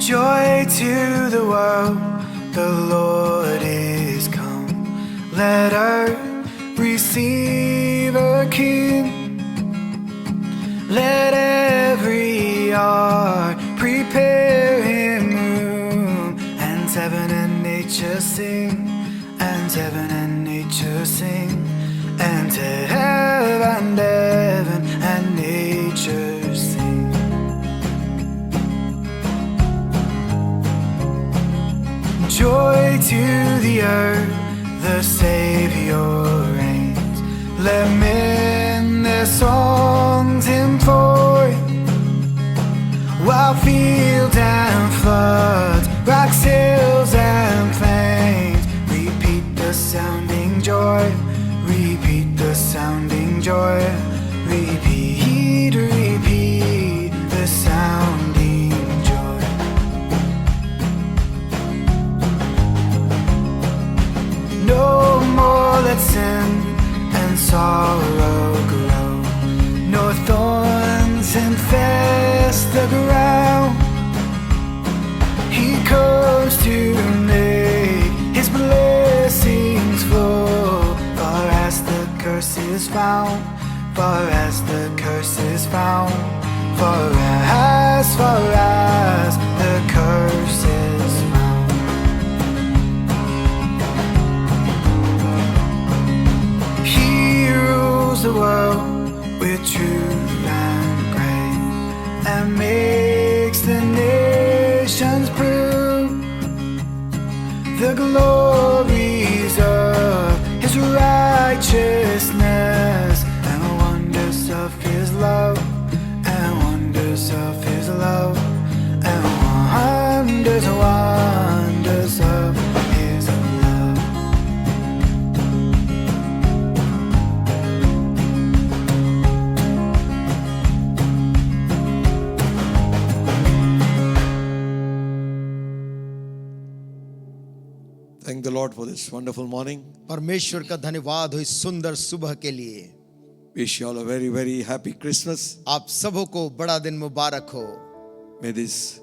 Joy to the world, the Lord is come. Let earth receive a King. Let every heart prepare him room. And heaven and nature sing, and heaven and nature sing, and heaven and nature sing. Joy to the earth, the Savior reigns. Let men their songs employ, while fields and floods, rocks, hills and plains repeat the sounding joy, repeat the sounding joy, repeat, repeat the sounding joy. No more let sin and sorrow grow, nor thorns infest the ground. He comes to make his blessings flow, far as the curse is found, far as the curse is found, far as the curse is found. He rules the world with truth and grace, and makes the nations prove the glories of his righteousness, and the wonders of his love, and wonders of his love, and wonders of his love. Thank the Lord for this wonderful morning. परमेश्वर का धन्यवाद हो इस सुंदर सुबह के लिए. Wish you all a very, very happy Christmas. आप सबों को बड़ा दिन मुबारक हो. May this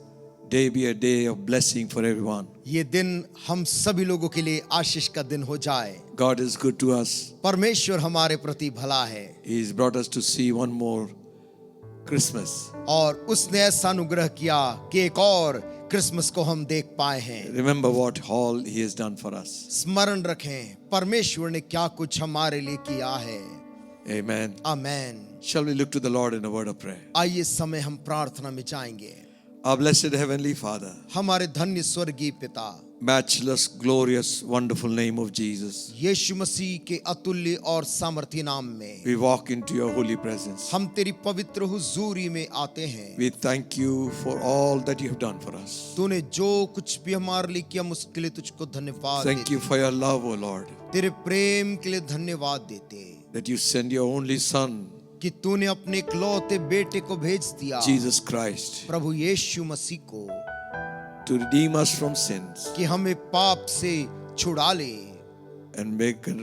day be a day of blessing for everyone. ये दिन हम सभी लोगों के लिए आशीष का दिन हो जाए. God is good to us. परमेश्वर हमारे प्रति भला है. He has brought us to see one more Christmas. और उसने ऐसा अनुग्रह किया कि एक और क्रिसमस को हम देख पाए हैं. Remember what all He has done for us. स्मरण रखें परमेश्वर ने क्या कुछ हमारे लिए किया है. Amen. Amen. Shall we look to the Lord in a word of prayer? आइए इस समय हम प्रार्थना में जाएंगे. Our blessed Heavenly Father, हमारे धन्य स्वर्गीय पिता, matchless, glorious, wonderful name of Jesus, यीशु मसीह के अतुल्य और सामर्थी नाम में we walk into your holy presence. हम तेरी पवित्र हुजूरी में आते हैं. We thank you for all that you have done for us. तूने जो कुछ भी हमारे लिए किया उसके लिए तुझको धन्यवाद Thank देते. you for your love, O Lord, तेरे प्रेम के लिए धन्यवाद देते that you send your only Son, कि तूने अपने इकलौते बेटे को भेज दिया, Jesus Christ, प्रभु यीशु मसीह को, to redeem us from sins कि हमें पाप से छुड़ा ले and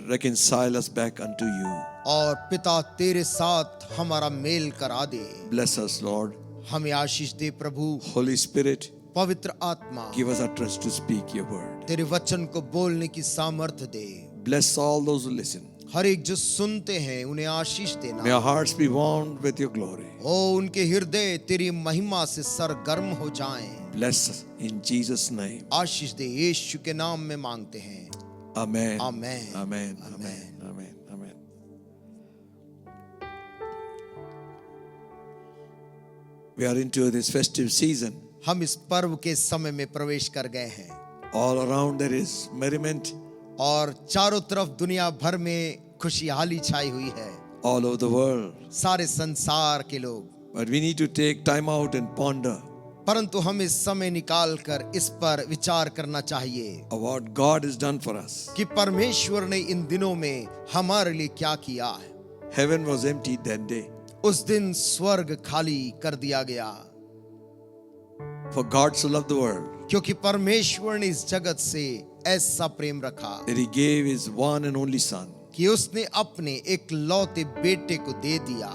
reconcile us back unto you. और पिता तेरे साथ हमारा मेल करा दे. Bless us, Lord. हमें आशीष दे प्रभु. Holy Spirit, पवित्र आत्मा give us utterance to speak your word. तेरे वचन को बोलने की सामर्थ्य दे. Bless all those who listen. हर एक जो सुनते हैं उन्हें आशीष देना. May our hearts be warmed with your glory. ओ उनके हृदय तेरी महिमा से सरगर्म हो जाएं. Bless us in Jesus' name. आशीष दे यीशु के नाम में मांगते हैं. Amen. Amen. Amen. Amen. Amen. Amen. Amen. We are into this festive season. हम इस पर्व के समय में प्रवेश कर गए हैं. All around there is merriment. और चारों तरफ दुनिया भर में खुशहाली छाई हुई है. All over the world. सारे संसार के लोग. But we need to take time out and ponder परंतु हमें समय निकाल कर इस पर विचार करना चाहिए of what God has done for us. कि परमेश्वर ने इन दिनों में हमारे लिए क्या किया है. Heaven was empty that day. उस दिन स्वर्ग खाली कर दिया गया. For God so loved the world क्योंकि परमेश्वर ने इस जगत से ऐसा प्रेम रखा that He gave His one and only Son, कि उसने अपने एकलौते बेटे को दे दिया,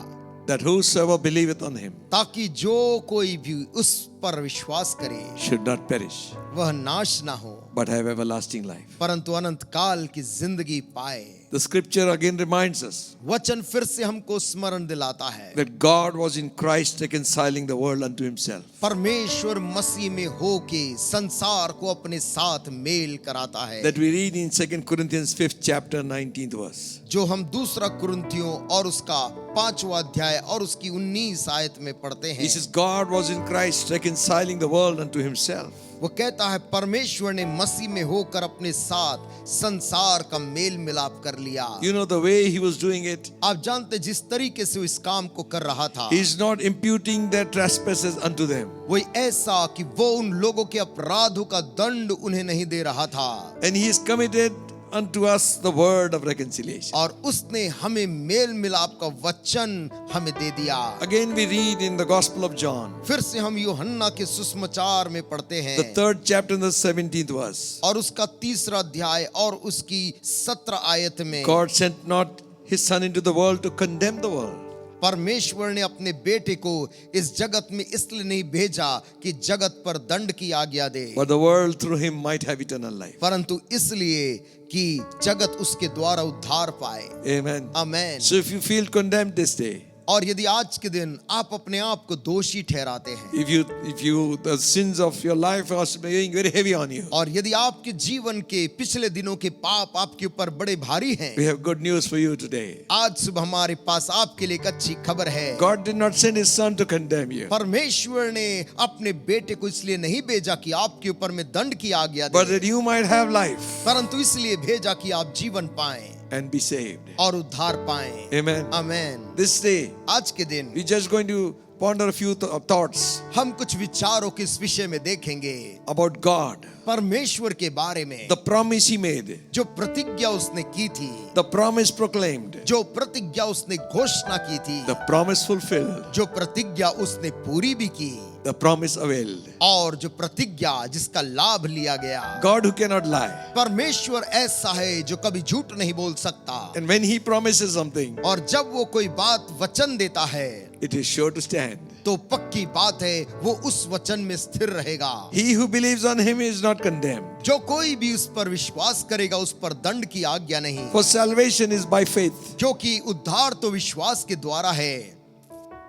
that whosoever believeth on Him ताकि जो कोई भी उस पर विश्वास करे should not perish, वह नाश ना हो but have everlasting life. परंतु अनंत काल की जिंदगी पाए। The scripture again reminds us वचन फिर से हमको स्मरण दिलाता है that God was in Christ reconciling the world unto himself. परमेश्वर मसीह में होके संसार को अपने साथ मेल कराता है। That we read in 2 Corinthians 5th chapter 19th verse. जो हम दूसरा कुरिन्थियों और उसका 5वां अध्याय और उसकी 19 आयत में पढ़ते हैं। He says God was in Christ reconciling the world unto himself. वो कहता है परमेश्वर ने मसीह में होकर अपने साथ संसार का मेल मिलाप कर लिया। You know the way he was doing it? आप जानते जिस तरीके से वो इस काम को कर रहा था, He is not imputing their trespasses unto them. वो ऐसा कि वो उन लोगों के अपराधों का दंड उन्हें नहीं दे रहा था And he is committed unto us the word of reconciliation. और उसने हमें मेल मिलाप का वचन हमें दे दिया। Again we read in the Gospel of John, फिर से हम यूहन्ना के सुसमाचार में पढ़ते हैं the 3rd chapter and the 17th verse. और उसका 3रा अध्याय और उसकी 17 आयत में God sent not his son into the world to condemn the world, परमेश्वर ने अपने बेटे को इस जगत में इसलिए नहीं भेजा कि जगत पर दंड की आज्ञा दे, but the world through him might have eternal life. परंतु इसलिए कि जगत उसके द्वारा उद्धार पाए। Amen. Amen. So if you feel condemned this day, और यदि आज के दिन आप अपने आप को दोषी ठहराते हैं if you the sins of your life are weighing very heavy on you, और यदि आपके जीवन के पिछले दिनों के पाप आपके ऊपर बड़े भारी हैं, we have good news for you today. आज सुबह हमारे पास आपके लिए एक अच्छी खबर है। God did not send his son to condemn you, परमेश्वर ने अपने बेटे को इसलिए नहीं भेजा कि आपके ऊपर में दंड की आज्ञा but they, that you might have life परंतु इसलिए भेजा कि आप जीवन पाएं and be saved. और उद्धार पाएं। Amen. आमेन। This day, आज के दिन we're just going to ponder a few thoughts हम कुछ विचारों के इस विषय में देखेंगे about God, परमेश्वर के बारे में, the promise he made, जो प्रतिज्ञा उसने की थी, the promise proclaimed, जो प्रतिज्ञा उसने घोषणा की थी, the promise fulfilled, जो प्रतिज्ञा उसने पूरी भी की the promise availed. और जो प्रतिज्ञा जिसका लाभ लिया गया। God who cannot lie. परमेश्वर ऐसा है जो कभी झूठ नहीं बोल सकता And when he promises something, और जब वो कोई बात वचन देता है it is sure to stand. तो पक्की बात है वो उस वचन में स्थिर रहेगा। He who believes on him is not condemned. जो कोई भी उस पर विश्वास करेगा उस पर दंड की आज्ञा नहीं, For salvation is by faith, क्योंकि उद्धार तो विश्वास के द्वारा है,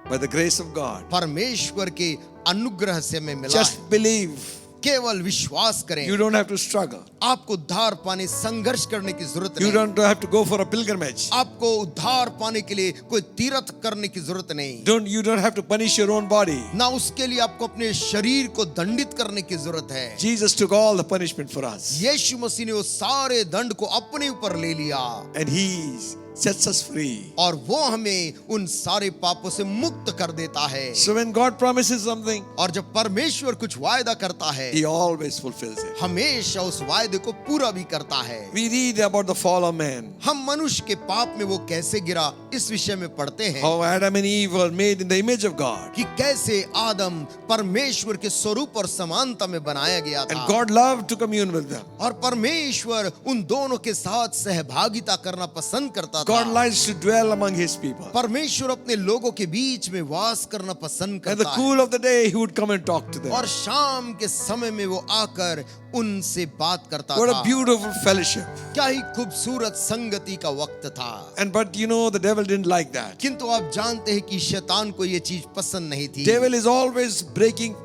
by the grace of God. परमेश्वर के अनुग्रह से हमें मिला Just है। believe. केवल विश्वास करें। You don't have to struggle. आपको उद्धार पाने संघर्ष करने की जरूरत You नहीं। don't have to go for a pilgrimage. आपको उद्धार पाने के लिए कोई तीर्थ करने की जरूरत नहीं। You don't have to punish your own body. ना उसके लिए आपको अपने शरीर को दंडित करने की जरूरत है। Jesus took all the punishment for us. यीशु मसीह ने वो सारे दंड को अपने ऊपर ले लिया And he sets us free. और वो हमें उन सारे पापों से मुक्त कर देता है। So when God promises something, और जब परमेश्वर कुछ वायदा करता है he always fulfills it. हमेशा उस वायदे को पूरा भी करता है। We read about the fall of man. हम मनुष्य के पाप में वो कैसे गिरा इस विषय में पढ़ते हैं How Adam and Eve were made in the image of God. कि कैसे आदम परमेश्वर के स्वरूप और समानता में बनाया गया And था God loved to commune with them. और परमेश्वर उन दोनों के साथ सहभागिता करना पसंद करता God था। likes to dwell among his people. परमेश्वर अपने लोगों के बीच में वास करना पसंद At the करता है cool of the day, he would come and talk to them. और शाम के समय में वो आकर उनसे बात करता What था। a beautiful fellowship. क्या ही खूबसूरत संगति का वक्त था। And but you know, the devil didn't like that. किंतु आप जानते हैं कि शैतान को ये चीज पसंद नहीं थी। Devil is always breaking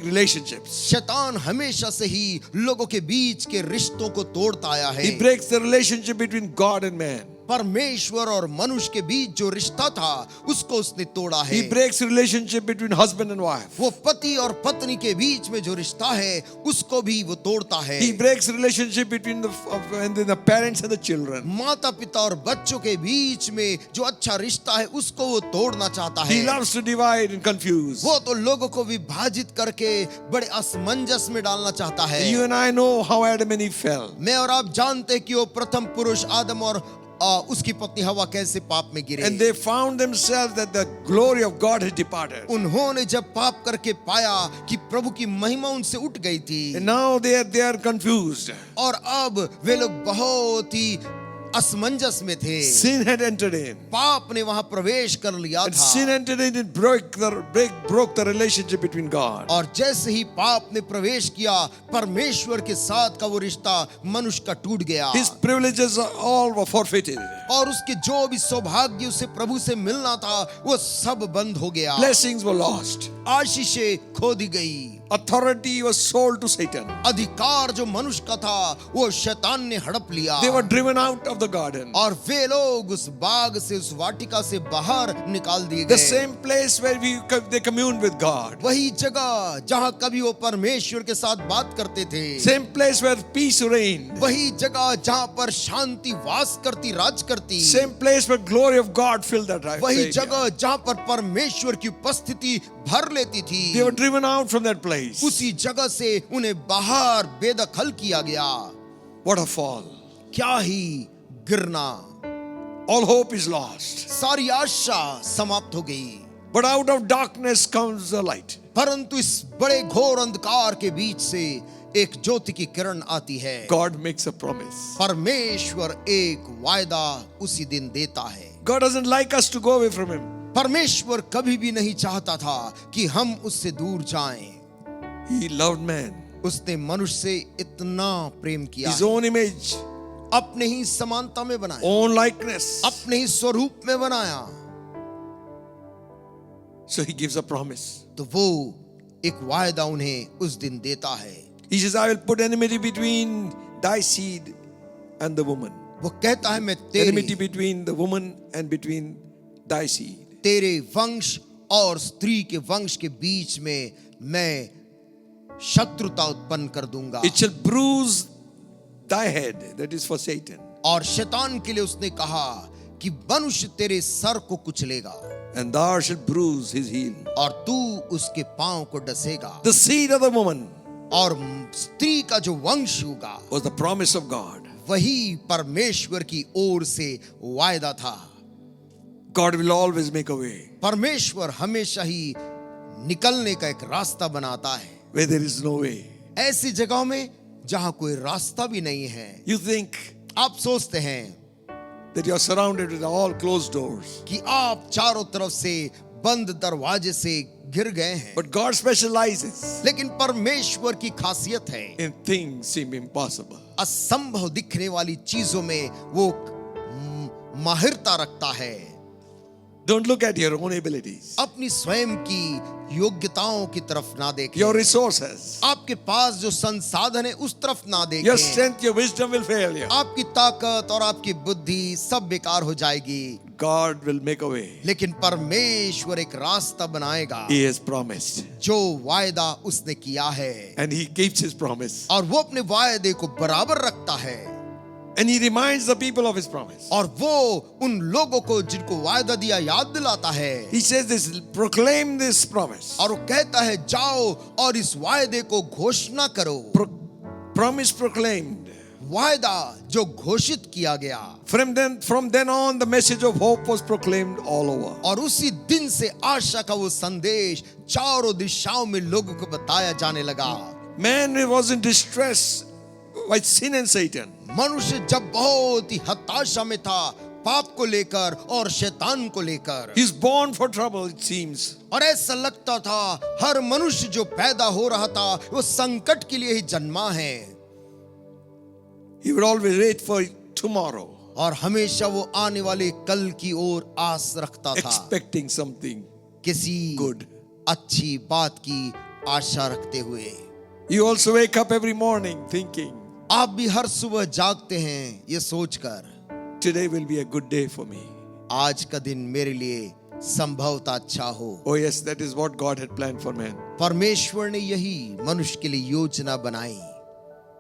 relationships. शैतान हमेशा से ही लोगों के बीच के रिश्तों को तोड़ता आया है। He breaks the relationship between God and man. परमेश्वर और मनुष्य के बीच जो रिश्ता था उसको उसने तोड़ा है। He breaks relationship between husband and wife. वो पति और पत्नी के बीच में जो रिश्ता है उसको भी वो तोड़ता है। He breaks relationship between the parents and the children. माता पिता और बच्चों के बीच में जो अच्छा रिश्ता है उसको वो तोड़ना चाहता है। He loves to divide and confuse. वो तो लोगों को विभाजित करके बड़े असमंजस में डालना चाहता है। You and I know how Adam and Eve fell. मैं और आप जानते हैं कि वो प्रथम पुरुष आदम और उसकी पत्नी हवा कैसे पाप में गिरे। And they found themselves that the glory of God had departed. उन्होंने जब पाप करके पाया कि प्रभु की महिमा उनसे उठ गई थी And now they are confused. और अब वे लोग बहुत ही असमंजस में थे, Sin had entered in. पाप ने वहां प्रवेश कर लिया And sin था। entered in, it broke the relationship between God. और जैसे ही पाप ने प्रवेश किया, परमेश्वर के साथ का वो रिश्ता मनुष्य का टूट गया। His privileges all were forfeited. और उसके जो भी सौभाग्य उसे प्रभु से मिलना था, वो सब बंद हो गया। Blessings were lost. आशीषें खो दी गई। Authority was sold to Satan. अधिकार जो मनुष्य का था, वो शैतान ने हड़प लिया। They were driven out of the garden. और वे लोग उस बाग से, उस वाटिका से बाहर निकाल दिए The गए। same place where they communed with God. वही जगह जहां कभी वो परमेश्वर के साथ बात करते थे। Same place where peace reigned. वही जगह जहां पर शांति वास करती, राज करती। Same place where glory of God filled that वही area. जगह जहां पर परमेश्वर की उपस्थिति भर लेती थी। They were driven out from that place. उसी जगह से उन्हें बाहर बेदखल किया गया। What a fall. क्या ही गिरना। All hope is lost. सारी आशा समाप्त हो गई। But out of darkness comes the light. परंतु इस बड़े घोर अंधकार के बीच से एक ज्योति की किरण आती है। God makes a promise. परमेश्वर एक वायदा उसी दिन देता है। God doesn't like us to go away from Him. परमेश्वर कभी भी नहीं चाहता था कि हम उससे दूर जाएं। He loved man. उसने मनुष्य से इतना प्रेम किया, His own image, अपने ही समानता में बनाया, own likeness. अपने ही स्वरूप में बनाया। So He gives a promise. तो वो एक वायदा उन्हें उस दिन देता है। He says, I will put enmity between thy seed and the woman. वो कहता है मैं Enmity तेरे between the woman and between thy seed. वंश और स्त्री के वंश के बीच में मैं शत्रुता उत्पन्न कर दूंगा। It shall bruise thy head. That is for Satan. और शैतान के लिए उसने कहा कि मनुष्य तेरे सर को कुचलेगा And thou shalt bruise his heel. और तू उसके पांव को डसेगा। The seed of the woman और स्त्री का जो वंश होगा, was the promise of God. वही परमेश्वर की ओर से वायदा था। God will always make a way परमेश्वर हमेशा ही निकलने का एक रास्ता बनाता है where there is no way. ऐसी जगहों में जहां कोई रास्ता भी नहीं है। You think आप सोचते हैं that you are surrounded with all closed doors. कि आप चारों तरफ से बंद दरवाजे से घिर गए हैं, But God specializes लेकिन परमेश्वर की खासियत है in things seem impossible. असंभव दिखने वाली चीजों में वो माहिरता रखता है। Don't look at your own abilities, अपनी स्वयं की योग्यताओं की तरफ ना देखें। your resources, आपके पास जो संसाधन है उस तरफ ना your देखें। strength, your wisdom will fail you. आपकी ताकत और आपकी बुद्धि सब बेकार हो जाएगी। God will make a way. लेकिन परमेश्वर एक रास्ता बनाएगा। He has promised. जो वायदा उसने किया है And He keeps His promise. और वो अपने वायदे को बराबर रखता है। And He reminds the people of His promise. और वो उन लोगों को जिनको वायदा दिया याद दिलाता है। He says this, proclaim this promise. और वो कहता है जाओ और इस वायदे को घोषणा करो। Promise proclaimed. वायदा जो घोषित किया गया। From then on, the message of hope was proclaimed all over. और उसी दिन से आशा का वो संदेश चारों दिशाओं में लोगों को बताया जाने लगा। Man was in distress by sin and Satan. मनुष्य जब बहुत ही हताशा में था पाप को लेकर और शैतान को लेकर। He's born for trouble, it seems. और ऐसा लगता था हर मनुष्य जो पैदा हो रहा था वो संकट के लिए ही जन्मा है। He would always wait for tomorrow, और हमेशा वो आने वाले कल की ओर आस रखता था, expecting something किसी good. अच्छी बात की आशा रखते हुए। You also wake up every morning thinking, आप भी हर सुबह जागते हैं ये सोचकर today will be a good day for me. आज का दिन मेरे लिए संभवतः अच्छा हो। Oh yes, that is what God had planned for man. परमेश्वर ने यही मनुष्य के लिए योजना बनाई।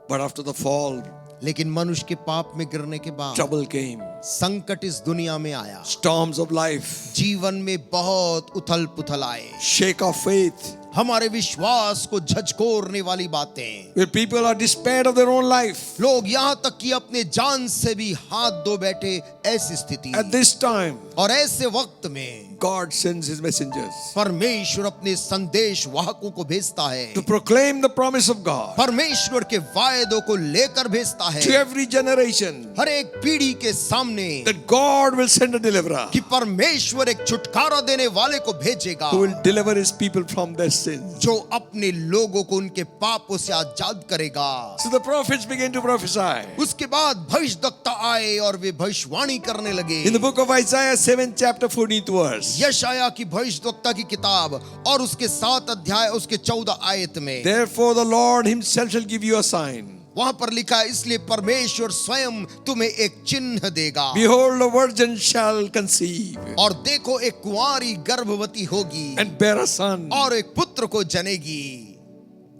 But after the fall, लेकिन मनुष्य के पाप में गिरने के बाद trouble came. संकट इस दुनिया में आया। Storms of life, जीवन में बहुत उथल पुथल आए। shake of faith, हमारे विश्वास को झकझोरने वाली बातें। where people are despaired of their own life. लोग यहाँ तक कि अपने जान से भी हाथ धो बैठे, ऐसी स्थिति। At this time, और ऐसे वक्त में God sends his messengers परमेश्वर अपने संदेश वाहकों को भेजता है, to proclaim the promise of God परमेश्वर के वायदों को लेकर भेजता है to every generation, हर एक पीढ़ी के सामने, that God will send a deliverer कि परमेश्वर एक छुटकारा देने वाले को भेजेगा who will deliver his people from their sins. जो अपने लोगों को उनके पापों से आजाद करेगा। So the prophets began to prophesy. उसके बाद भविष्यद्वक्ता आए और वे भविष्यवाणी करने लगे। In the book of Isaiah 7 chapter 14th verse, यशाया की भविष्यद्वक्ता की किताब और उसके 7 अध्याय उसके 14 आयत में therefore the Lord himself shall give you a sign. वहां पर लिखा है, इसलिए परमेश्वर स्वयं तुम्हें एक चिन्ह देगा। Behold, a virgin shall conceive और देखो एक कुंवारी गर्भवती होगी and bear a son और एक पुत्र को जनेगी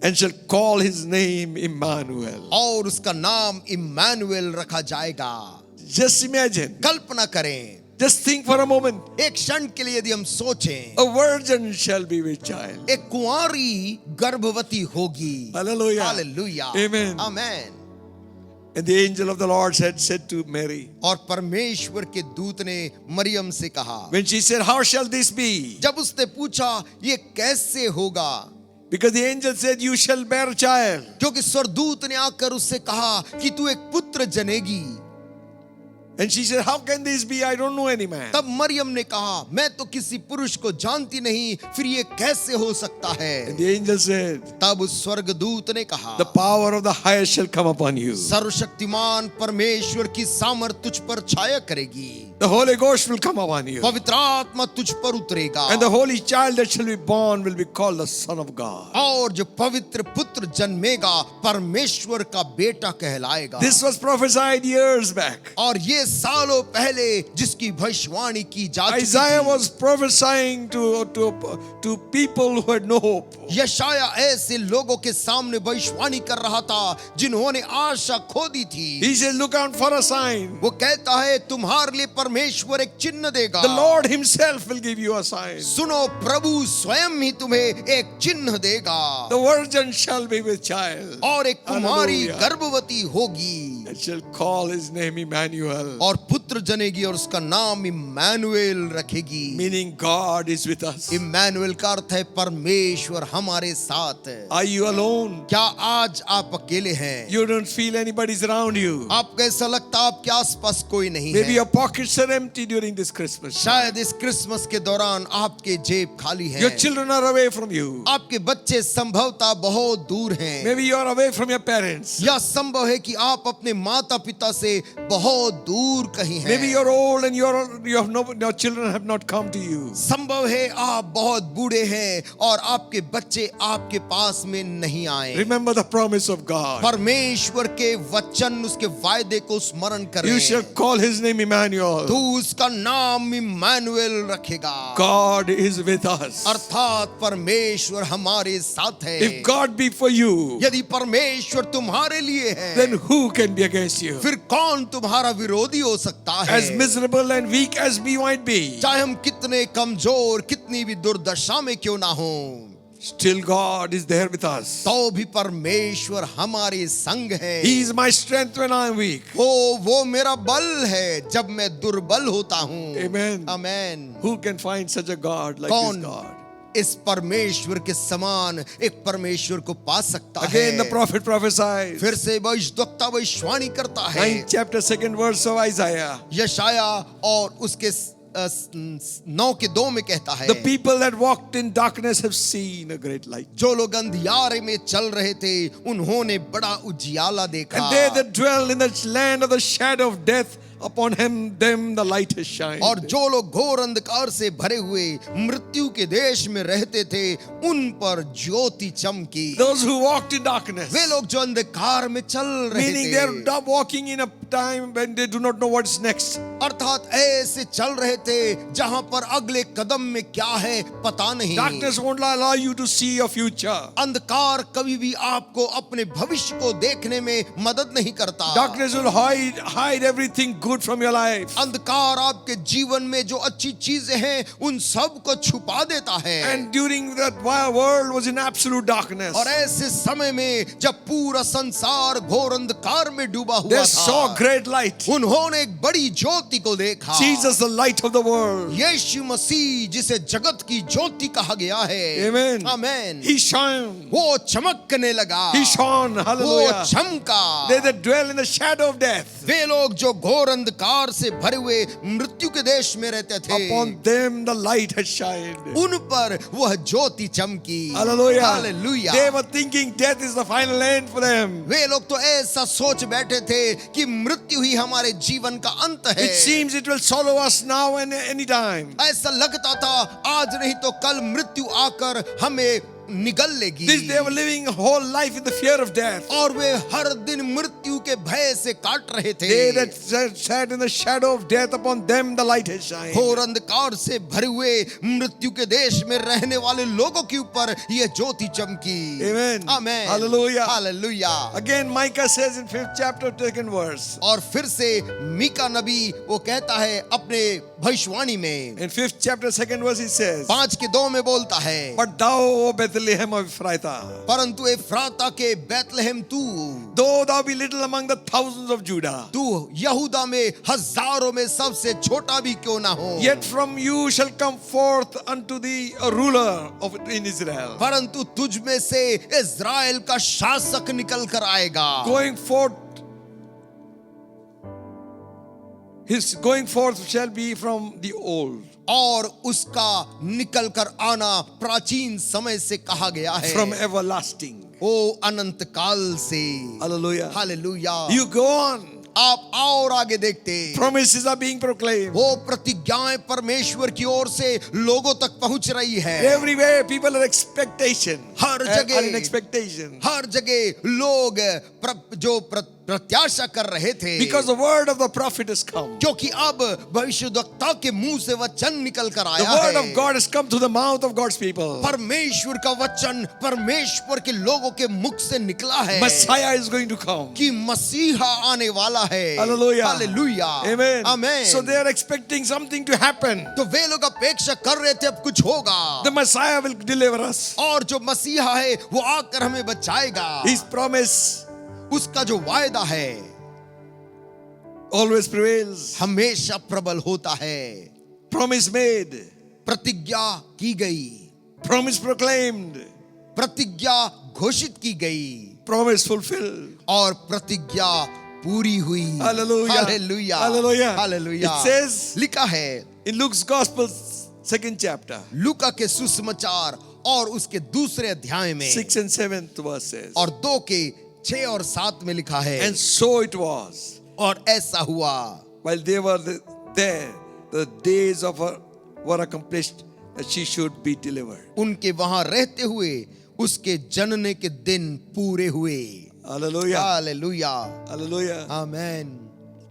and shall call his name Emmanuel. और उसका नाम इम्मानुएल रखा जाएगा। Just imagine, कल्पना करें, just think for a moment. एक क्षण के लिए यदि हम सोचें, A virgin shall be with child. एक कुंवारी गर्भवती होगी। Hallelujah. Hallelujah, Amen. Amen. And the angel of the Lord said to Mary, और परमेश्वर के दूत ने मरियम से कहा, when she said, how shall this be? जब उसने पूछा ये कैसे होगा, Because the angel said, you shall bear a child. क्योंकि स्वर्गदूत ने आकर उससे कहा कि तू एक पुत्र जनेगी। And she said, how can this be? I don't know any man. तब मरियम ने कहा, मैं तो किसी पुरुष को जानती नहीं, फिर ये कैसे हो सकता है। And the angel said, तब उस स्वर्गदूत ने कहा, the power of the highest shall come upon you. सर्वशक्तिमान परमेश्वर की सामर्थ तुझ पर छाया करेगी, The Holy Ghost will come upon you. पवित्र आत्मा तुझ पर उतरेगा, And the holy child that shall be born will be called the Son of God. और जो पवित्र पुत्र जन्मेगा परमेश्वर का बेटा कहलाएगा। This was prophesied years back. और ये सालों पहले जिसकी भविष्यवाणी की जा चुकी Isaiah थी। was prophesying to people who had no hope. यशाया ऐसे लोगों के सामने भविष्यवाणी कर रहा था जिन्होंने आशा खो दी थी। He said, look out for a sign. वो कहता है तुम्हारे लिए परमेश्वर एक चिन्ह देगा। The Lord himself will give you a sign. सुनो, प्रभु स्वयं ही तुम्हें एक चिन्ह देगा। The virgin shall be with child. और एक कुमारी Hallelujah. गर्भवती होगी And shall call his name Emmanuel. और पुत्र जनेगी और उसका नाम इम्मानुएल रखेगी। Meaning God is with us. Emmanuel का अर्थ है परमेश्वर हमारे साथ है। Are you alone? क्या आज आप अकेले हैं? You don't feel anybody's around you. आपको ऐसा लगता है आपके आसपास कोई नहीं Maybe है। your pockets are empty during this Christmas. शायद इस क्रिसमस के दौरान आपके जेब खाली Your हैं। children are away from you. आपके बच्चे संभवतः बहुत दूर हैं। Maybe you are away from your parents. या संभव है कि आप अपने माता पिता से बहुत दूर कहीं हैं। Maybe you're old and your children have not come to you. संभव है आप बहुत बूढ़े हैं और आपके बच्चे आपके पास में नहीं आए। Remember the promise of God. परमेश्वर के वचन, उसके वायदे को स्मरण करें। You shall call his name Emmanuel. तू उसका नाम इम्मानुएल रखेगा। God is with us. अर्थात परमेश्वर हमारे साथ है। If God be for you, यदि परमेश्वर तुम्हारे लिए है, then who can be against you? फिर कौन तुम्हारा विरोधी हो सकता है? As miserable and weak as we might be, चाहे हम कितने कमजोर, कितनी भी दुर्दशा में क्यों ना हो, still God is there with us. तो भी परमेश्वर हमारे संग है। He is my strength when I am weak. वो मेरा बल है जब मैं दुर्बल होता हूँ। Amen. Amen. Who can find such a God like कौन this God? इस परमेश्वर के समान एक परमेश्वर को पा सकता है? Again, the prophet prophesies. फिर से भविष्यद्वक्ता भविष्यवाणी करता है। 9th chapter 2nd verse of Isaiah. यशाया और उसके 9 के 2 में कहता है, The people that walked in darkness have seen a great light. जो लोग अंधियारे में चल रहे थे उन्होंने बड़ा उजियाला देखा। And they that dwell in the land of the shadow of death, upon them the light has shined. और जो लोग घोर अंधकार से भरे हुए मृत्यु के देश में रहते थे उन पर ज्योति चमकी। Those who walked in darkness, वे लोग जो अंधकार में चल रहे meaning थे, they are not walking in a time when they do not know what's next. अर्थात ऐसे चल रहे थे जहां पर अगले कदम में क्या है पता नहीं। Darkness won't allow you to see your future. अंधकार कभी भी आपको अपने भविष्य को देखने में मदद नहीं करता। Darkness will hide everything good from your life. अंधकार आपके जीवन में जो अच्छी चीजें हैं उन सब को छुपा देता है। And during that world was in absolute darkness, और ऐसे समय में जब पूरा संसार घोर अंधकार में डूबा हुआ they saw था, great light. उन्होंने एक बड़ी ज्योति को देखा। Jesus, the light of the world. यीशु मसीह जिसे जगत की ज्योति कहा गया है। Amen. आमेन। He shone. वो चमकने लगा। He shone. वो Hallelujah. चमका। They that dwell in the shadow of death, वे लोग जो घोर अंधकार से भरे हुए मृत्यु के देश में रहते थे, upon them the light has shined. उन पर वह ज्योति चमकी। Hallelujah. Hallelujah. They were thinking death is the final end for them. वे लोग तो ऐसा सोच बैठे थे कि मृत्यु ही हमारे जीवन का अंत है। It seems it will swallow us now and any time. ऐसा लगता था आज नहीं तो कल मृत्यु आकर हमें निगल लेगी। They were living a whole life in the fear of death. और वे हर दिन मृत्यु के भय से काट रहे थे। They that sat in the shadow of death, upon them the light has shined. घोर अंधकार से भरे हुए मृत्यु के देश में रहने वाले लोगों के ऊपर यह ज्योति चमकी। Amen. Amen. Hallelujah. Hallelujah. Again Micah says in 5th chapter 2nd verse. और फिर से मीका नबी वो कहता है अपने भविष्यवाणी में, In 5th chapter 2nd verse he says, 5:2 में बोलता है, But thou, O Bethlehem of Ephrathah, परंतु एफ्राता के बैतलहम तू, though thou be little among the thousands of Judah, तू यहूदा में हजारों में सबसे छोटा भी क्यों ना हो, yet from you shall come forth unto thee a ruler in Israel. परंतु तुझ में से इज़राइल का शासक निकल कर आएगा। Going forth, his going forth shall be from the old, और उसका निकल कर आना प्राचीन समय से कहा गया है, from everlasting. ओ अनंत काल से। Hallelujah. Hallelujah. You go on. आप और आगे देखते, Promises are being proclaimed. वो प्रतिज्ञाएं परमेश्वर की ओर से लोगों तक पहुंच रही है। Everywhere people are expectation. Her Are in जगह, expectation. हर जगह लोग जो प्रत्याशा कर रहे थे, Because the word of the prophet has come. क्योंकि अब भविष्यद्वक्ता के मुंह से वचन निकल कर The आया word है। of God has come to the mouth of God's people. परमेश्वर का वचन परमेश्वर के लोगों के मुख से निकला है Messiah is going to come. कि मसीहा आने वाला है। Hallelujah. Hallelujah. Amen. Amen. So they are expecting something to happen. तो वे लोग अपेक्षा कर रहे थे अब कुछ होगा, The Messiah will deliver us. और जो मसीहा है वो आकर हमें बचाएगा। His promise उसका जो वायदा है always prevails. हमेशा प्रबल होता है। Promise made. प्रतिज्ञा की गई, Promise proclaimed. प्रतिज्ञा घोषित की गई, Promise fulfilled. और प्रतिज्ञा पूरी हुई। Hallelujah. Hallelujah. Hallelujah. Hallelujah. It says लिखा है in Luke's Gospel, 2nd chapter, लूका के सुसमाचार और उसके दूसरे अध्याय में 6th and 7th verses. और 2 के 6 और 7 में लिखा है, And so it was, और ऐसा हुआ while they were there, the days of her were accomplished, that she should be delivered. उनके वहां रहते हुए उसके जनने के दिन पूरे हुए। Hallelujah. Hallelujah. Hallelujah. Amen.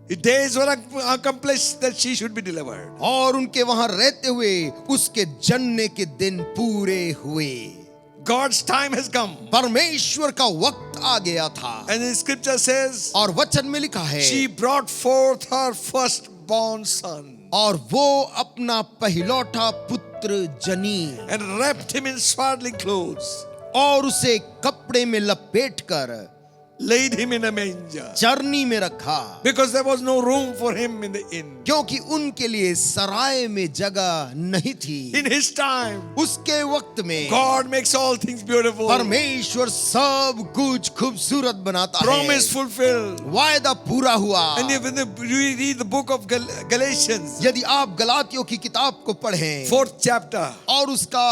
The days were accomplished that she should be delivered. और उनके वहां रहते हुए उसके जनने के दिन पूरे हुए। God's time has come. परमेश्वर का वक्त आ गया था, And the scripture says, और वचन में लिखा है, she brought forth her firstborn son और वो अपना पहिलौठा पुत्र जनी, and wrapped him in swaddling clothes, और उसे कपड़े में लपेटकर laid him in a manger, चरनी में रखा, because there was no room for him in the inn. क्योंकि उनके लिए सराय में जगह नहीं थी। In his time, उसके वक्त में God makes all things beautiful. परमेश्वर सब कुछ खूबसूरत बनाता है। Promise fulfilled. वायदा पूरा हुआ। And if you read the book of Galatians, यदि आप गलातियों की किताब को पढ़ें 4th chapter, और उसका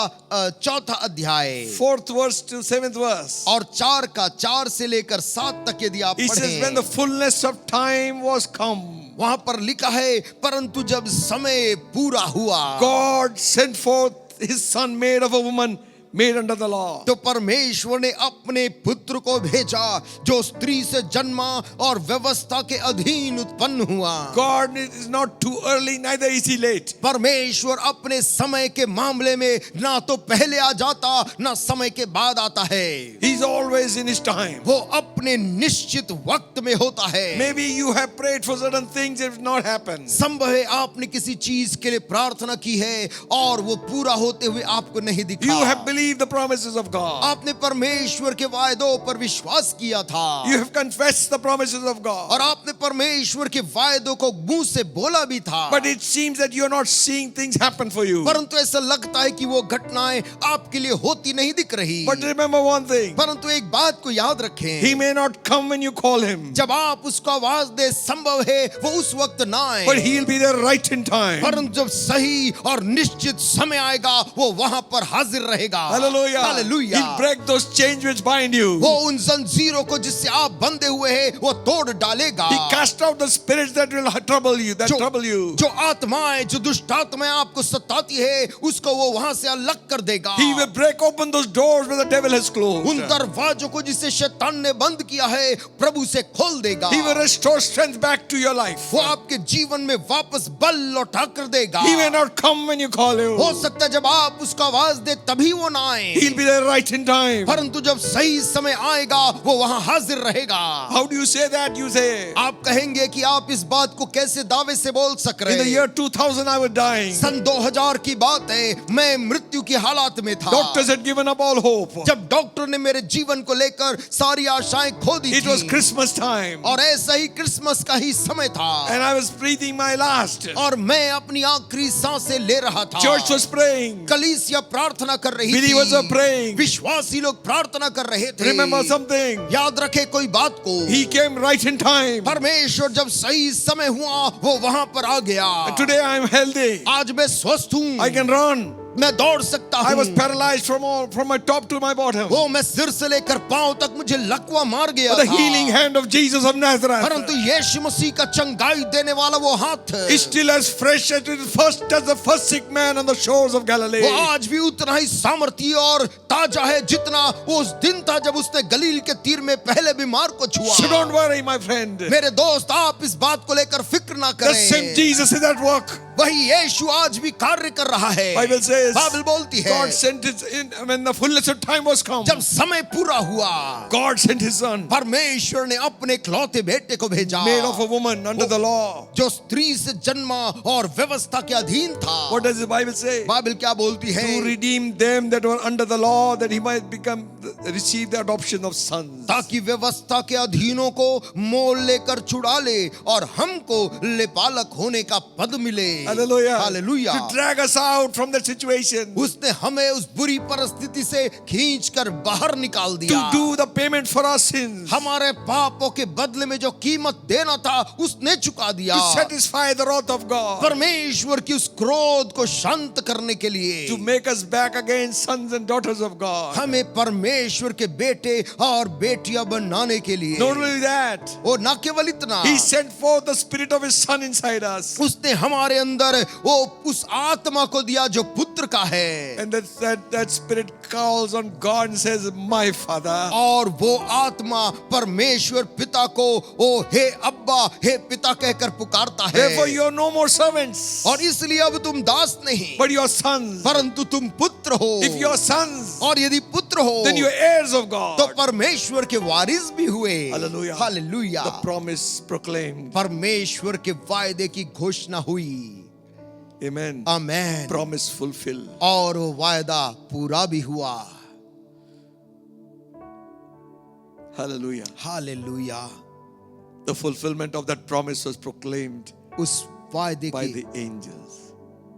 4था अध्याय 4th verse to 7th verse, और 4 का 4 से लेकर 7 तक यदि आप he says, when the पढ़ें, fullness of time was come, वहां पर लिखा है, परंतु जब समय पूरा हुआ, God sent forth his son made of a woman, made under the law. तो परमेश्वर ने अपने पुत्र को भेजा जो स्त्री से जन्मा और व्यवस्था के अधीन उत्पन्न हुआ। God is not too early, neither is he late. परमेश्वर अपने समय के मामले में ना तो पहले आ जाता ना समय के बाद आता है। He is always in His time. वो अपने निश्चित वक्त में होता है। Maybe you have prayed for certain things, it will not happen. संभव है आपने किसी चीज के लिए प्रार्थना की है और वो पूरा होते हुए आपको नहीं दिखा। You have believed the promises of God. आपने परमेश्वर के वायदों पर विश्वास किया था। You have confessed the promises of God. और आपने परमेश्वर के वायदों को मुंह से बोला भी था। But it seems that you are not seeing things happen for you. परंतु ऐसा लगता है कि वो घटनाएं आपके लिए होती नहीं दिख रही। But remember one thing. परंतु एक बात को याद रखें, He may not come when you call Him, जब आप उसको आवाज दे संभव है वो उस वक्त ना आए, but He'll be there right in time. परंतु जब सही और निश्चित समय आएगा वो वहां पर हाजिर रहेगा। Hallelujah. Hallelujah. He'll break those chains which bind you. वो उन जंजीरों को जिससे आप बंधे हुए हैं वो तोड़ डालेगा। He cast out the spirits that will trouble you, trouble you. जो आत्माएं, जो दुष्ट आत्माएं आपको सताती है उसको वो वहां से अलग कर देगा। He will break open those doors where the devil has closed. उन दरवाजों को जिसे शैतान ने बंद किया है प्रभु से खोल देगा। He will restore strength back to your life. वो आपके जीवन में वापस बल लौटा कर देगा। He may not come when you call Him. हो सकता है जब आप उसका आवाज दे तभी वो ना आए, He'll be there right in time. परंतु जब सही समय आएगा वो वहां हाजिर रहेगा। How do you say that? You say, आप कहेंगे कि आप इस बात को कैसे दावे से बोल सक in the रहे? year 2000 I was dying. सन 2000 की बात है, मैं मृत्यु की हालात में था। Doctors had given up all hope. जब डॉक्टर ने मेरे जीवन को लेकर सारी आशाएं खो दी It was थी, Christmas time. और ऐसा ही क्रिसमस का ही समय था, And I was breathing my last. और मैं अपनी आखिरी सांसें ले रहा था। Church was praying. कलीसिया प्रार्थना कर रही Believers were थी, praying. विश्वासी लोग प्रार्थना कर रहे थे। Remember something. याद रखे कोई बात को, He came right in time. परमेश्वर जब सही समय हुआ वो वहां पर आ गया। Today I am healthy. आज मैं स्वस्थ हूँ, I can run. मैं दौड़ सकता I was हूँ। paralyzed from my top to my bottom. वो मैं सिर से लेकर पांव तक मुझे लकवा मार गया But the था। healing hand of Jesus of Nazareth परंतु यीशु मसीह का चंगाई देने वाला वो हाथ is still as fresh as it first as the first sick man on the shores of Galilee. वो आज भी उतना ही सामर्थी और ताजा है जितना वो उस दिन था जब उसने गलील के तीर में पहले बीमार को छुआ। So don't worry, my friend. मेरे दोस्त, आप इस बात को लेकर फिक्र ना The same करें, Jesus is at work. वही यीशु आज भी कार्य कर रहा है। Bible says, बाइबल बोलती है, God sent His in when the fullness of time was come. जब समय पूरा हुआ God sent His Son, परमेश्वर ने अपने इकलौते बेटे को भेजा, made of a woman under the law. जो स्त्री से जन्मा और व्यवस्था के अधीन था। What does the Bible say? Bible क्या बोलती है? To redeem them that were under the law, that He might receive the adoption of sons. ताकि व्यवस्था के अधीनों को मोल लेकर छुड़ा ले और हमको लेपालक होने का पद मिले। Hallelujah. Hallelujah. To drag us out from that situation. उसने हमें उस बुरी परिस्थिति से खींचकर बाहर निकाल To दिया। do the payment for our sins. हमारे पापों के बदले में जो कीमत देना था उसने चुका दिया। To satisfy the wrath of God. परमेश्वर की उस क्रोध को शांत करने के लिए, To make us back again sons and daughters of God. हमें परमेश्वर के बेटे और बेटियां बनाने के लिए। Not only that, और न केवल इतना, He sent forth the Spirit of His Son inside us. उसने हमारे अंदर वो उस आत्मा को दिया जो पुत्र का है। And that Spirit calls on God and says, My Father. और वो आत्मा परमेश्वर पिता को ओ हे अब्बा, हे पिता कहकर पुकारता है। Therefore you are no more servants, और इसलिए अब तुम दास नहीं but you are sons. परंतु तुम पुत्र हो। If you are sons, और यदि पुत्र हो then you are heirs of God. तो परमेश्वर के वारिस भी हुए। Hallelujah. Hallelujah. The promise proclaimed. परमेश्वर के वायदे की घोषणा हुई। Amen. आमेन। Promise fulfilled. और वो वायदा पूरा भी हुआ। Hallelujah. Hallelujah. The fulfillment of that promise was proclaimed उस वायदे by की the angels.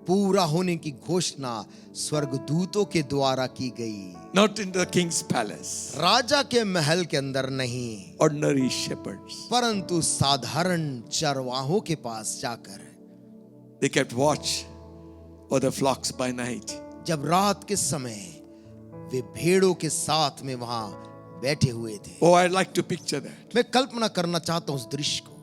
पूरा होने की घोषणा स्वर्गदूतों के द्वारा की गई। Not in the king's palace. राजा के महल के अंदर नहीं, Ordinary shepherds. परंतु साधारण चरवाहों के पास जाकर। They kept watch over the flocks by night. जब रात के समय वे भेड़ों के साथ में वहां बैठे हुए थे। Oh, I'd like to picture that. मैं कल्पना करना चाहता हूं उस दृश्य को।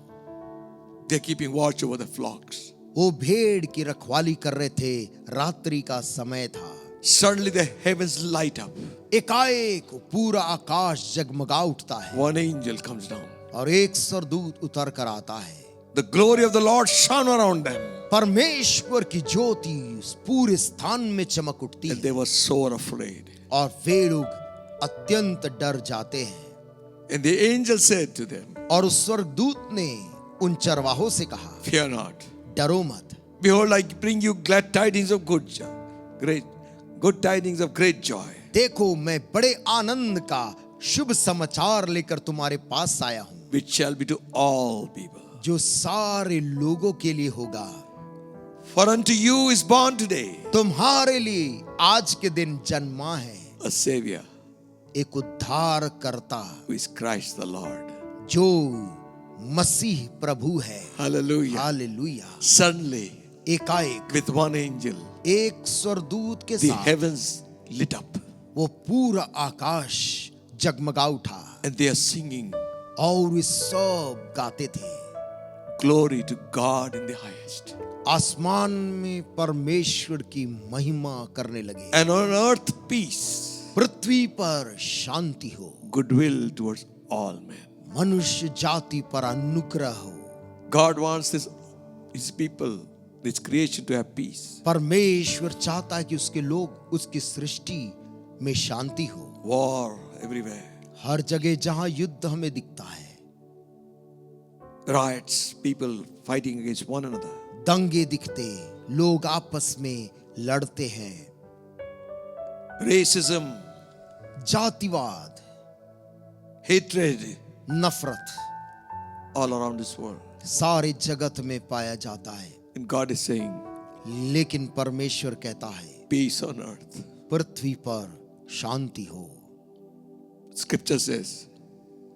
They're keeping watch over the flocks. वो भेड़ की रखवाली कर रहे थे, रात्रि का समय था। Suddenly the heavens light up. एकाएक पूरा आकाश जगमगा उठता है One angel comes down. और एक स्वर्गदूत उतर कर आता है। The glory of the Lord shone around them. परमेश्वर की ज्योति उस पूरे स्थान में चमक उठती And है they were so afraid. और वे लोग अत्यंत डर जाते हैं। And the angel said to them, और उस स्वर्गदूत ने उन चरवाहों से कहा, fear not. डरो मत, Behold, I bring you glad tidings of good tidings of great joy, देखो मैं बड़े आनंद का शुभ समाचार लेकर तुम्हारे पास आया हूं, which shall be to all people. जो सारे लोगों के लिए होगा। For unto you is born today तुम्हारे लिए आज के दिन जन्मा है a Savior, एक उद्धार करता, who is Christ the Lord. जो मसीह प्रभु है। Hallelujah. हालेलुया। Suddenly, एकाएक with one angel, एक स्वर्गदूत के the साथ heavens lit up, वो पूरा आकाश जगमगा उठा and they are singing, और वे सब गाते थे, glory to God in the highest, आसमान में परमेश्वर की महिमा करने लगे, and on earth peace, पृथ्वी पर शांति हो, goodwill towards all men. मनुष्य जाति पर अनुग्रह हो। God wants his people, this creation to have peace. परमेश्वर चाहता है कि उसके लोग, उसकी सृष्टि में शांति हो। War everywhere, हर जगह जहां युद्ध हमें दिखता है, riots, people fighting against one another, दंगे दिखते, लोग आपस में लड़ते हैं, racism, जातिवाद, hatred, नफरत all around this world. सारे जगत में पाया जाता है। And God is saying, लेकिन परमेश्वर कहता है, peace on earth. पृथ्वी पर शांति हो। Scripture says,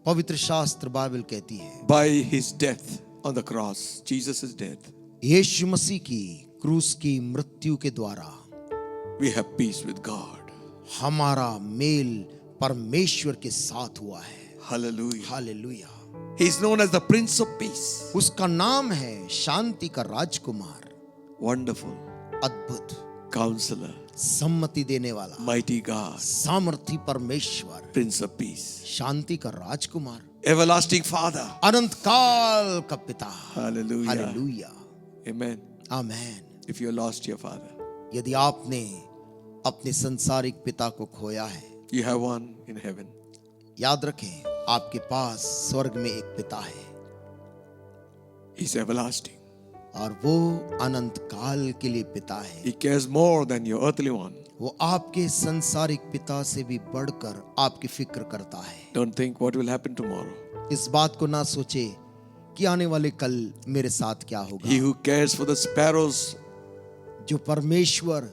पवित्र शास्त्र बाइबल कहती है, by his death on the cross, Jesus' death, यीशु मसीह की क्रूस की मृत्यु के द्वारा we have peace with God. हमारा मेल परमेश्वर के साथ हुआ है। Hallelujah. Hallelujah. He is known as the Prince of Peace. उसका नाम है शांति का राजकुमार, Wonderful अद्भुत, Counselor, सम्मति देने वाला, Mighty God, सामर्थी परमेश्वर, Prince of Peace, शांति का राजकुमार, Everlasting Father. अनंत काल का पिता। Hallelujah. Hallelujah. Amen. Amen. If you lost your father, यदि आपने अपने संसारिक पिता को खोया है, you have one in heaven. याद रखें, आपके पास स्वर्ग में एक पिता है, He's everlasting. और वो अनंत काल के लिए पिता है। He cares more than your earthly one. वो आपके संसारिक पिता से भी बढ़कर आपकी फिक्र करता है। Don't think what will happen tomorrow. इस बात को ना सोचे कि आने वाले कल मेरे साथ क्या होगा। He who cares for the sparrows, जो परमेश्वर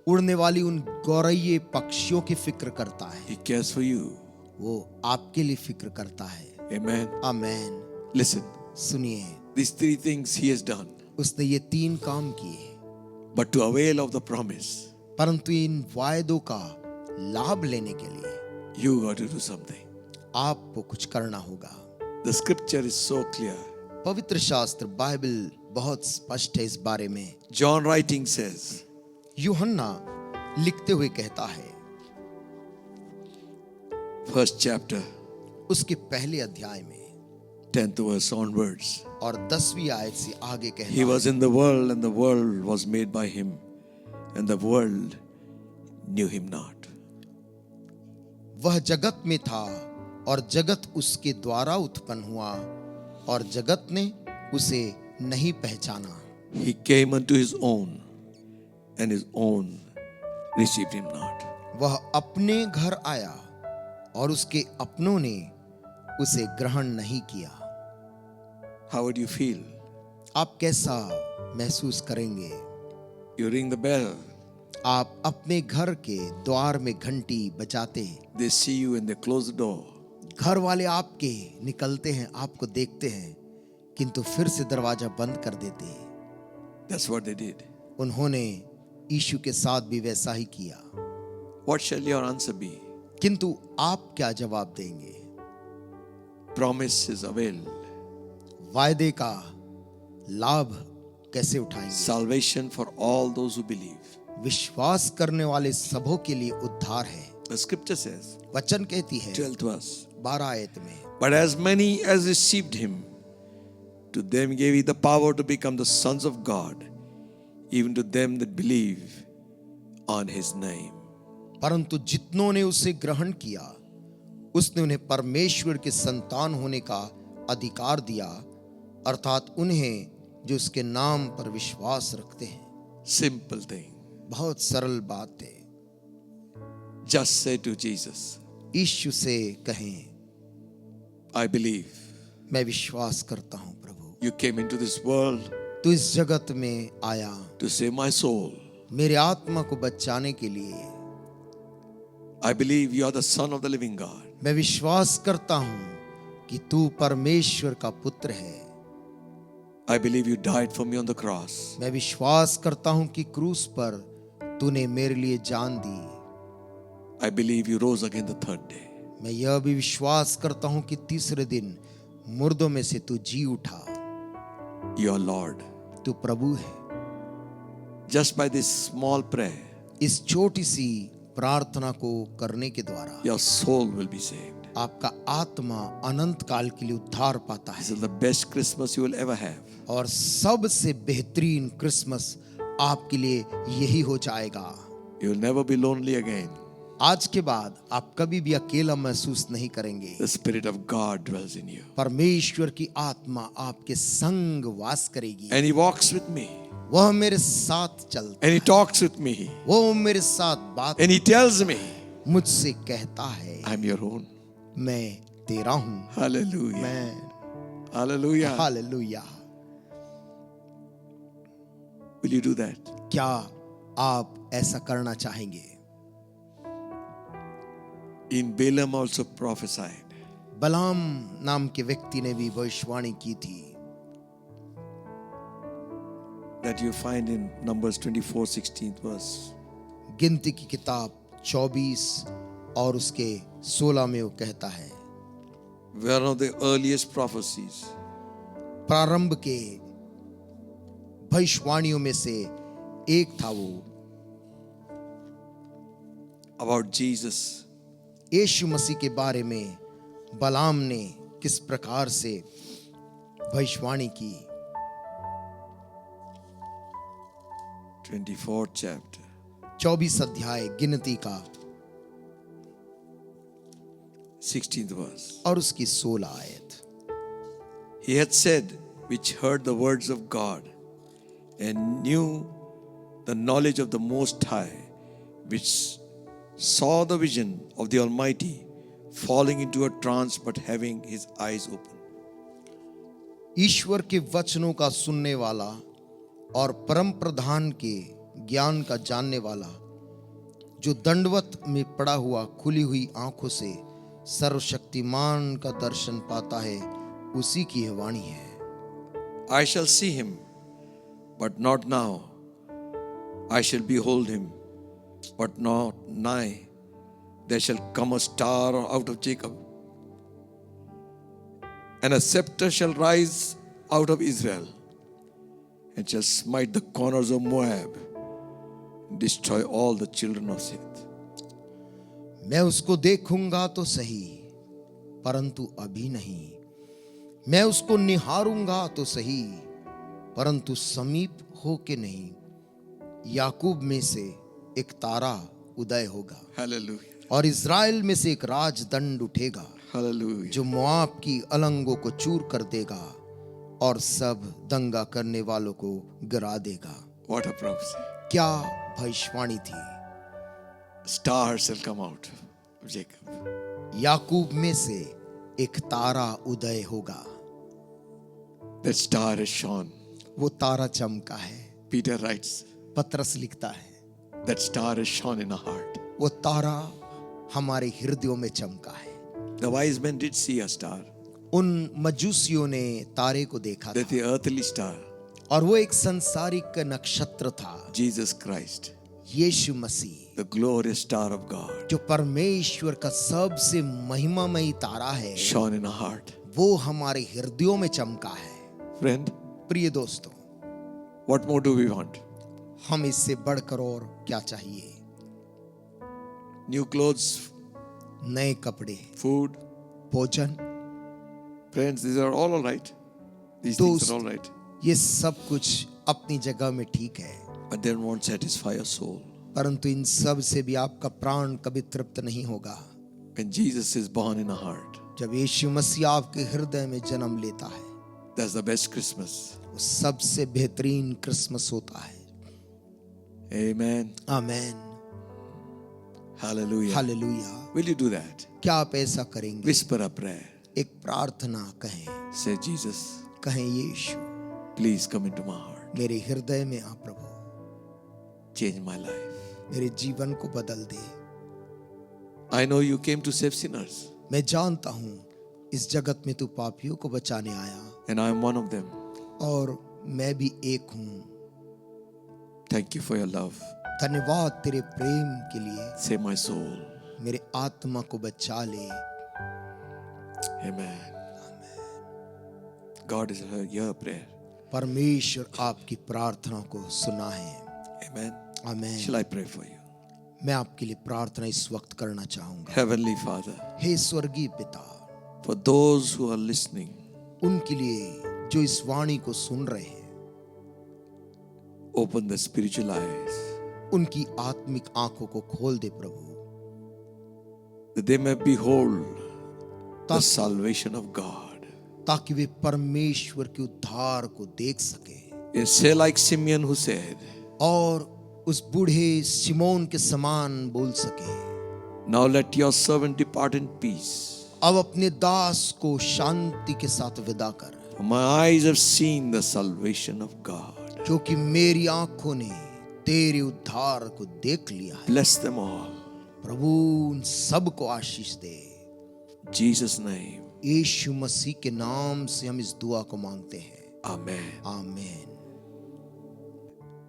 उड़ने वाली उन गौरैये पक्षियों की फिक्र करता है, he cares for you. वो आपके लिए फिक्र करता है। Amen. आमेन। Listen, सुनिए, these three things he has done. उसने ये 3 काम किए, But to avail of the promise, परंतु इन वायदों का लाभ लेने के लिए you got to do something. आपको कुछ करना होगा। The scripture is so clear. पवित्र शास्त्र बाइबल बहुत स्पष्ट है इस बारे में। John writing says, यूहन्ना लिखते हुए कहता है, first chapter, उसके पहले अध्याय में 10th verse onwards. और 10वीं आयत से आगे कहता He है, was in the world and the world was made by him and the world knew him not. वह जगत में था और जगत उसके द्वारा उत्पन्न हुआ और जगत ने उसे नहीं पहचाना। He came unto his own and his own received him not. वह अपने घर आया और उसके अपनों ने उसे ग्रहण नहीं किया। How would you feel? आप कैसा महसूस करेंगे? You ring the bell, आप अपने घर के द्वार में घंटी बजाते, they see you and they close the door. घर वाले आपके निकलते हैं, आपको देखते हैं, किंतु फिर से दरवाजा बंद कर देते हैं। That's what they did. उन्होंने यीशु के साथ भी वैसा ही किया। What shall your answer be? किंतु आप क्या जवाब देंगे? Promise is avail. वायदे का लाभ कैसे उठाएंगे? Salvation for all those who believe. विश्वास करने वाले सबों के लिए उद्धार है। The scripture says, वचन कहती है 12th verse, 12 आयत में, but as many as received him, to them gave he the power to become the sons of God, even to them that believe on his name. परंतु जितनों ने उसे ग्रहण किया उसने उन्हें परमेश्वर के संतान होने का अधिकार दिया, अर्थात उन्हें जो उसके नाम पर विश्वास रखते हैं। Simple thing. बहुत सरल बात है। Just say to Jesus, यीशु से कहें, I believe मैं विश्वास करता हूं प्रभु, you came into this world तू इस जगत में आया to save my soul. मेरे आत्मा को बचाने के लिए। I believe you are the Son of the living God. मैं विश्वास करता हूं कि तू परमेश्वर का पुत्र है। I believe you died for me on the cross. मैं विश्वास करता हूं कि क्रूस पर तूने मेरे लिए जान दी। I believe you rose again the third day. मैं यह भी विश्वास करता हूं कि तीसरे दिन मुर्दों में से तू जी उठा। You are Lord. तू प्रभु है। Just by this small prayer, इस छोटी सी प्रार्थना को करने के द्वारा your soul will be saved. आपका आत्मा अनंत काल के लिए उद्धार पाता This है। is the best Christmas you will ever have. और सबसे बेहतरीन क्रिसमस आपके लिए यही हो जाएगा। You will never be lonely again. आज के बाद आप कभी भी अकेला महसूस नहीं करेंगे। The Spirit of God dwells in you. परमेश्वर की आत्मा आपके संग वास करेगी। And He walks with me. वह मेरे साथ चलता, And He talks with me. वो मेरे साथ बात, And He tells me, मुझसे कहता है, I'm your own. मैं तेरा हूं। Hallelujah. मैं Hallelujah. Hallelujah. Will you do that? क्या आप ऐसा करना चाहेंगे? In Balaam also prophesied. बलाम नाम के व्यक्ति ने भी भविष्यवाणी की थी। That you find in Numbers 24, 16th verse. गिनती की किताब 24 और उसके 16 में वो कहता है, One of the earliest prophecies. प्रारंभ के भविष्यवाणियों में से एक था वो About Jesus. यीशु मसीह के बारे में बलाम ने किस प्रकार से भविष्यवाणी की। 24th chapter. 24 अध्याय गिनती का 16th verse. और उसकी 16 आयत। He had said, which heard the words of God and knew the knowledge of the Most High, which saw the vision of the Almighty, falling into a trance but having his eyes open. ईश्वर के वचनों का सुनने वाला और परम प्रधान के ज्ञान का जानने वाला, जो दंडवत में पड़ा हुआ खुली हुई आंखों से सर्वशक्तिमान का दर्शन पाता है, उसी की यह वाणी है। I shall see him, but not now. I shall behold him, but not nigh. There shall come a star out of Jacob, and a scepter shall rise out of Israel, and shall smite the corners of Moab, and destroy all the children of Seth. मैं उसको देखूंगा तो सही, परंतु अभी नहीं। मैं उसको निहारूंगा तो सही, परंतु समीप हो के नहीं। याकूब में से एक तारा उदय होगा, Hallelujah. और इज़राइल में से एक राजदंड उठेगा, Hallelujah. जो मोआब की अलंगों को चूर कर देगा और सब दंगा करने वालों को गिरा देगा। What a prophecy. क्या भविष्यवाणी थी। Star shall come out of Jacob. याकूब में से एक तारा उदय होगा। That star is shone. वो तारा चमका है। Peter writes, पत्रस लिखता है, that star is shone in our heart. वो तारा हमारे हृदयों में चमका है। The wise men did see a star. उन मजूसियों ने तारे को देखा That था, the earthly star, और वो एक संसारिक नक्षत्र था, Jesus Christ, Yeshu Masih, the glorious star of God, जो परमेश्वर का सबसे महिमामयी तारा है, shone in our heart. वो हमारे हृदयों में चमका है। Friend, प्रिय दोस्तों, what more do we want? हम इससे बढ़कर और क्या चाहिए? New clothes, नए कपड़े, food. भोजन, Friends, these are all right. These things are all right. ये सब कुछ अपनी जगह में ठीक है, But they won't satisfy your soul. परंतु इन सब से भी आपका प्राण कभी तृप्त नहीं होगा। When Jesus is born in a heart, जब यीशु मसीह आपके हृदय में जन्म लेता है, that's the best Christmas. वो सबसे बेहतरीन क्रिसमस होता है। Amen. Amen, Hallelujah. Hallelujah. Will you do that? क्या आप ऐसा करेंगे? Whisper a prayer. एक प्रार्थना कहें, Say, Jesus, कहें यीशु please come into my heart. मेरे हृदय में आ प्रभु, Change my life. मेरे जीवन को बदल दे। I know you came to save sinners, मैं जानता हूँ इस जगत में तू पापियों को बचाने आया, and I am one of them. और मैं भी एक हूँ। Thank you for your love. धन्यवाद तेरे प्रेम के लिए। Save my soul. मेरे आत्मा को बचा ले। Amen. God is heard your prayer. परमेश्वर आपकी प्रार्थना को सुना है। Amen. Amen. Shall I pray for you? मैं आपके लिए प्रार्थना इस वक्त करना चाहूंगा। Heavenly Father, हे स्वर्गीय पिता, for those who are listening, उनके लिए जो इस वाणी को सुन रहे हैं, open the spiritual eyes उनकी आत्मिक आंखों को खोल दे प्रभु, that they may behold the ताकि- salvation of God. ताकि वे परमेश्वर के उद्धार को देख सके, And say like Simeon who said, और उस बूढ़े सिमोन के समान बोल सके, now let your servant depart in peace. अब अपने दास को शांति के साथ विदा कर, For my eyes have seen the salvation of God. क्योंकि मेरी आंखों ने तेरे उद्धार को देख लिया है। Bless them all. प्रभु उन सब को आशीष दे। In Jesus' name. यीशु मसीह के नाम से हम इस दुआ को मांगते हैं। Amen. आमीन।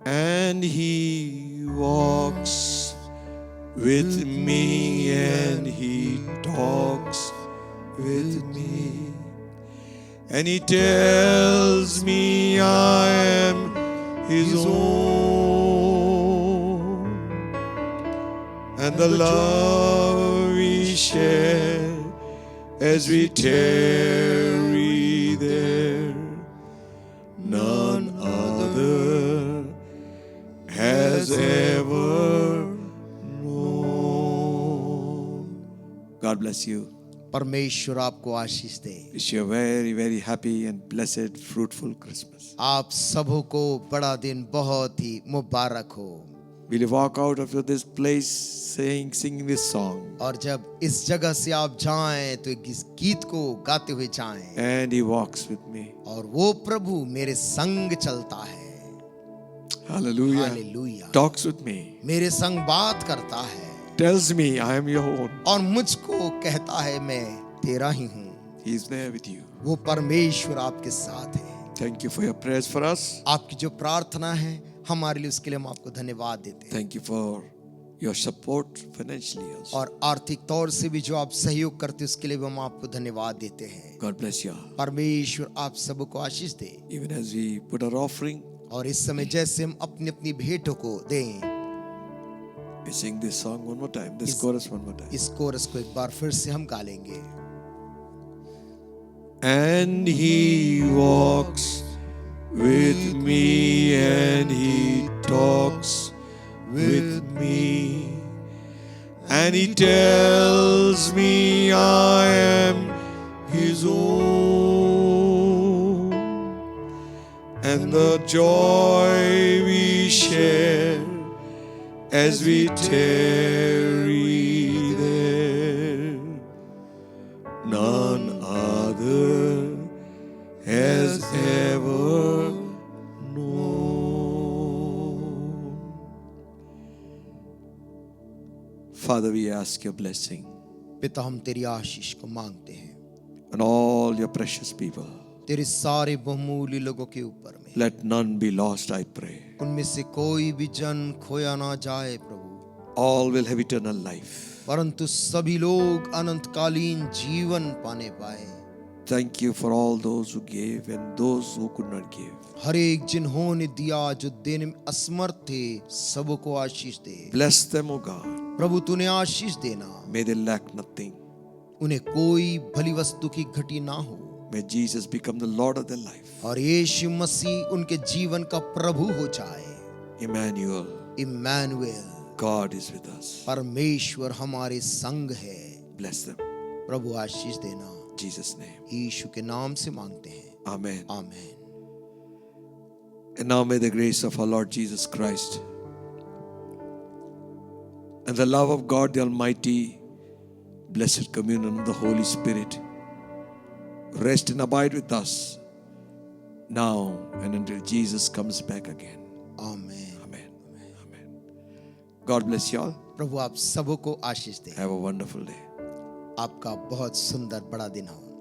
And he walks with me and he talks with me. And he tells me I am his own. And the love we share as we tarry there, none other has ever known. God bless you. परमेश्वर आपको आशीष दे। Wish you a very, very happy and blessed, fruitful Christmas. आप सबों को बड़ा दिन बहुत ही मुबारक हो। Will you walk out of this place singing this song? और जब इस जगह से आप जाएं तो इस गीत को गाते हुए जाएं। And he walks with me. और वो प्रभु मेरे संग चलता है। Hallelujah. Hallelujah. Talks with me. मेरे संग बात करता है। Tells me I am your own. और मुझको कहता है मैं तेरा ही हूँ। He is there with you. वो परमेश्वर आपके साथ है। Thank you for your prayers for us. आपकी जो प्रार्थना है हमारे लिए, उसके लिए हम आपको धन्यवाद देते हैं। Thank you for your support financially also. और आर्थिक तौर से भी जो आप सहयोग करते हैं उसके लिए भी हम आपको धन्यवाद देते हैं। God bless you. परमेश्वर आप सबको आशीष दे। Even as we put our offering, और इस समय जैसे हम अपनी अपनी भेंटों को दें, we sing this song one more time. This chorus one more time. इस कोरस को एक बार फिर से हम गा लेंगे। And he walks with me and he talks with me and he tells me I am his own, and the joy we share as we tarry there, none other has ever known. Father, we ask your blessing पिता हम तेरी आशीष को मांगते हैं on all your precious people. तेरे सारे बहुमूल्य लोगों के ऊपर में। Let none be lost, I pray. उनमें से कोई भी जन खोया ना जाए प्रभु, All will have eternal life. परंतु सभी लोग अनंतकालीन जीवन पाने पाए। Thank you for all those who gave and those who could not give. हर एक जिन्होंने दिया, जो देने में असमर्थ थे, सबको आशीष दे। Bless them, O God. प्रभु तूने आशीष देना, May they lack nothing. उन्हें कोई भली वस्तु की घटी ना हो। May Jesus become the Lord of their life. और यीशु मसीह उनके जीवन का प्रभु हो जाए। Emmanuel. Emmanuel. God is with us. परमेश्वर हमारे संग है। Bless them. प्रभु आशीष देना। In Jesus' name. यीशु के नाम से मांगते हैं, Amen. आमीन। And now may the grace of our Lord Jesus Christ and the love of God the Almighty, blessed communion of the Holy Spirit, rest and abide with us now and until Jesus comes back again. आमीन। Amen. Amen. God bless you all. प्रभु आप सबों को आशीष दे। Have a wonderful day. आपका बहुत सुंदर बड़ा दिन हो।